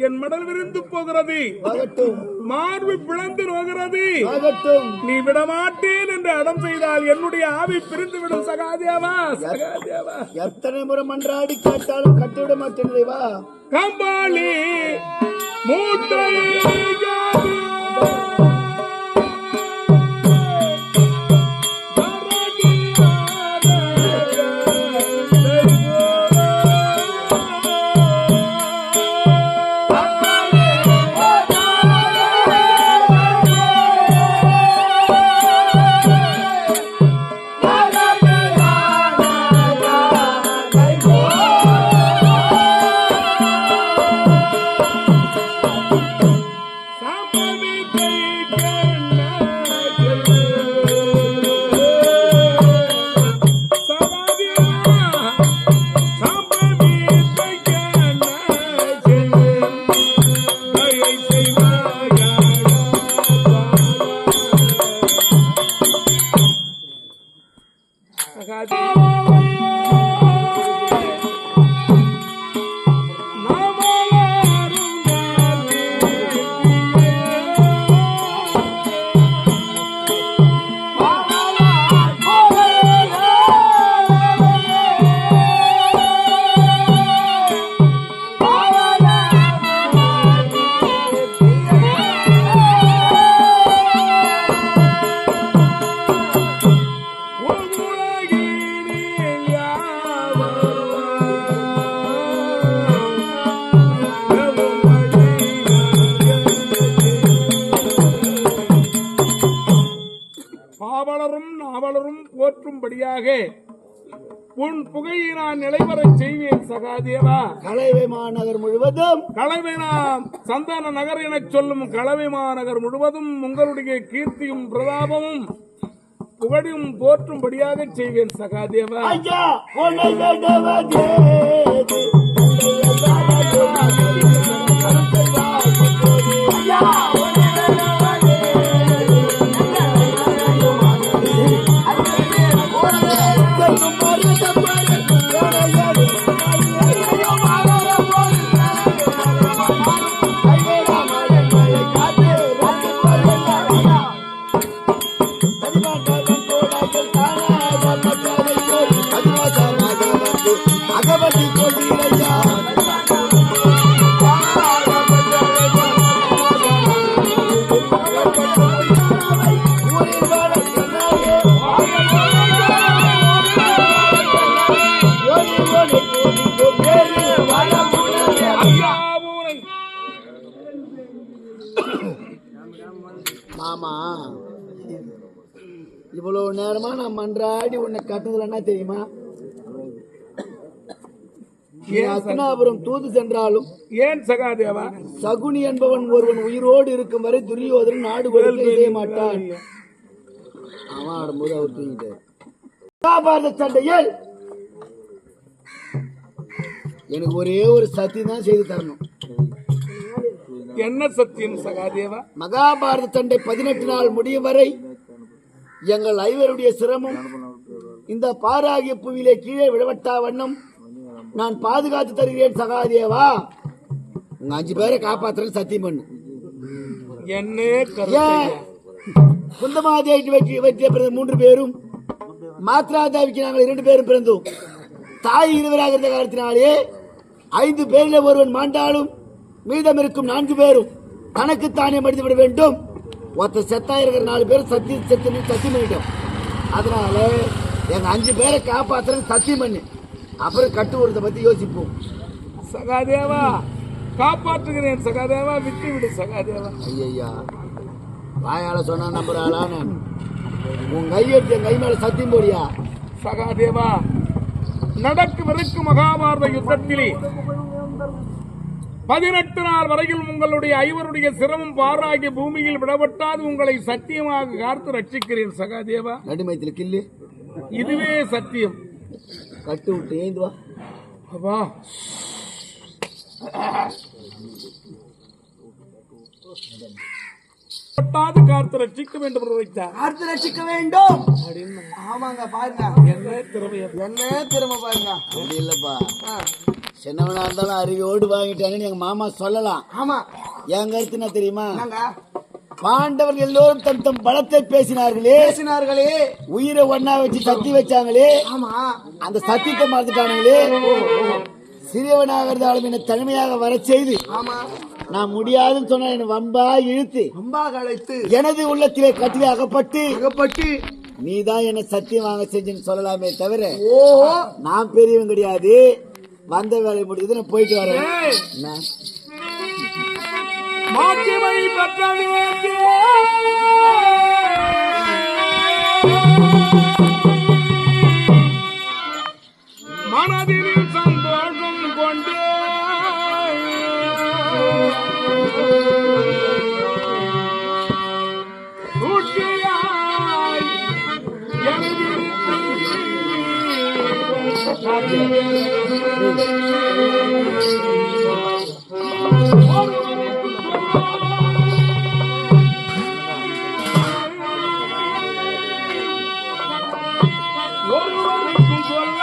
என் மடல் விருந்து போகிறது, மார்பு பிளந்து நோகிறது. நீ விடமாட்டேன் என்று அடம் செய்தால் என்னுடைய ஆவி பிரிந்து விடும் சகாதேவா. சகாதேவா, எத்தனை முறை மன்றாடி கேட்டாலும் கட்டிவிட மாட்டேன் தேவா. கம்பாளி மூட்டை போற்றும்படியாக உன் புகையை நான் நிலைவரை செய்வேன் சகாதேவா. கலவை மாநகர் முழுவதும், கலவை நாம் சந்தான நகர் என சொல்லும் கலவை மாநகர் முழுவதும் உங்களுடைய கீர்த்தியும் பிரதாபமும் புகழும் போற்றும்படியாக செய்வேன் சகாதேவா. மாமா, இவ்வளவு நேரமா நான் மன்றாடி உன்னை கட்டுதல் என்ன தெரியுமா? அஸ்தினாபுரம் தூது சென்றாலும் ஏன் சகாதேவா? சகுனி என்பவன் ஒருவன் உயிரோடு இருக்கும் வரை துரியோதனன் நாடு கொடுக்க செய்ய மாட்டான். அவன் ஆடும்போது அவர் தூங்கிட்டார். மகாபாரத சண்டையில் எனக்கு ஒரே ஒரு சத்தியம் தான் செய்து தரணும். என்ன சத்தியம் சகாதேவா? மகாபாரத சண்டை 18 நாள் முடியும் வரை எங்கள் ஐவருடைய சிரமம் இந்த பாராகிய புவியிலே கீழே விடவட்டா வண்ணம் நான் பாதுகாத்து தருகிறேன் சகாதேவா. உங்க 5 பேரை காப்பாற்றுறேன் சத்தியம் பண்ணு. என்ன குந்தமாதேவிக்கு வெற்றிய பிறந்த 3 பேரும், மாத்ராதாவிக்கு நாங்கள் 2 பேரும் பிறந்தோம். தாய் இருவராக இருந்த காலத்தினாலே 5 பேரில் ஒருவன் மாண்டாலும் மீதம் இருக்கும் 4 பேரும் தனக்குத்தானே மடித்து விட வேண்டும். ஒருத்தர் செத்தா இருக்கிற 4 பேரும் சத்தியம் பண்ணிட்டோம். அதனால எங்க 5 பேரை காப்பாற்றுறது சத்தியம் பண்ணு. அப்புறம் கட்டு ஓடுறத பத்தி யோசிப்போம். சகாதேவா காப்பாற்றுகிறேன் சகாதேவா, விட்டு விடு சகாதேவா. ஐயா வாயால சொன்னா நம்புறாளா? நான் உன் கையெடுத்து என் கை மேல சத்தியம் போடியா? சகாதேவா, நடக்கவிருக்கும் மகாபாரத யுத்தத்திலே 18 நாள் வரையில் உங்களுடைய ஐவருடைய சிரமம் பாராகிய பூமியில் விடப்பட்டாது உங்களை சத்தியமாக காத்து ரட்சிக்கிறேன் சகாதேவா. நடுமையத்தில் கில்லு, இதுவே சத்தியம். கட்டு விட்டு ஏந்துவா. அப்பா காத்து ரட்சிக்க வேண்டும் வைத்தார். காத்து ரட்சிக்க வேண்டும். ஆமாங்க பாருங்க, என்ன திறமைய, என்ன திறமை பாருங்க. அப்படி இல்லப்பா, சின்னவனா இருந்தாலும் அறிவோடு வாங்கிட்டாங்கன்னு எங்க மாமா சொல்லலாம். ஆமா, என் கருத்து என்ன தெரியுமா? பாண்டவர்கள் எல்லோரும் தம் தம் பலத்தை பேசினார்களே, உயிரை ஒன்னா வச்சு சத்தி வச்சாங்களே, ஆமா, அந்த சத்தியத்தை மறந்துட்டானுங்களே. சிறியவனாக இருந்தாலும் என்னை தனிமையாக வர செய்து, ஆமா, நான் முடியாதுன்னு சொன்ன என்ன வம்பா இழுத்து அழைத்து எனது உள்ளத்திலே கட்டிலே அகப்பட்டு நீதான் என்ன சத்தியம் வாங்க செஞ்சுன்னு சொல்லலாமே தவிர, நான் பெரியவன் கிடையாது. வந்த வேலை முடியுது, நான் போயிட்டு வரேன். மாட்சிமை பெற்றவனே மனதில் சந்தோஷம் கொண்டு ஊட்டியாய் ஒருவருக்கும் சொல்ல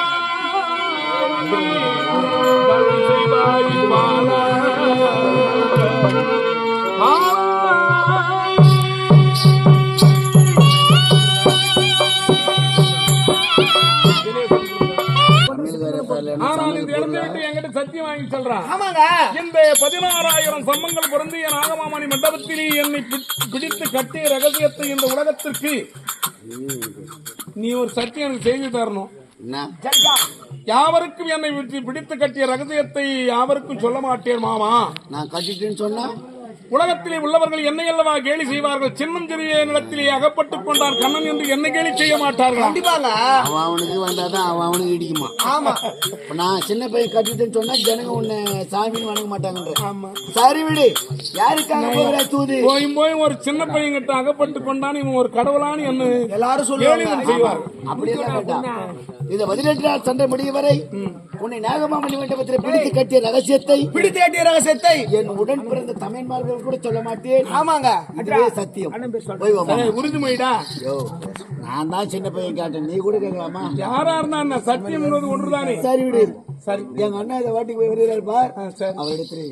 சத்தியம் வாங்கி சொல்றான். இந்த 16,000 சம்மங்கள் பிறந்து என் நாகமாமணி மண்டபத்திலே என்னை பிடித்து கட்டிய ரகசியத்தை இந்த உலகத்திற்கு நீ ஒரு சத்தியம் எனக்கு செய்து தரணும். யாவருக்கும் என்னை பிடித்து கட்டிய ரகசியத்தை யாவருக்கும் சொல்ல மாட்டேன் மாமா. நான் கட்டிட்டேன்னு சொன்னா உலகத்திலே உள்ளவர்கள் என்னை அல்லவா கேலி செய்வார்கள். சின்னம் சிறிய நிலத்திலே அகப்பட்டுக் கொண்டான் கண்ணன் என்று என்ன கேலி செய்ய மாட்டார்கள். கண்டிப்பாங்க, அவனுக்கு வந்தாதான் அவனுக்கு இடிக்குமா. ஆமா, நான் சின்ன பையன் கட்டிட்டேன்னு சொன்னா ஜனங்க உன்னை சாமின்னு வணங்க மாட்டாங்க. ஆமா, சரி விடு, யாருக்காக தூது போய் ஒரு சின்ன பையன் கிட்ட அகப்பட்டு கொண்டான் இவன் ஒரு கடவுளான்னு என்ன எல்லாரும் செய்வார்கள். அப்படியே இந்த 18 நாள் சண்டை முடியும் வரை உன்னை நாகமாமணி மண்டபத்தில் பிடித்து கட்டிய ரகசியத்தை என் உடன் பிறந்த தமிழ்மார்கள் கூட சொல்ல மாட்டேன். ஆமாங்க, இதுவே சத்தியம். உறுதிமொழிடா. நான் தான் சின்ன பையன் கேட்டேன், நீ கூட கேட்கலாமா? யாரா இருந்தா சத்தியம் ஒன்றுதானே. சரி விடு, சரி எங்க அண்ணா இதை வாட்டிக்கு போய் வருகிறார் பார், அவர் எடுத்துரு.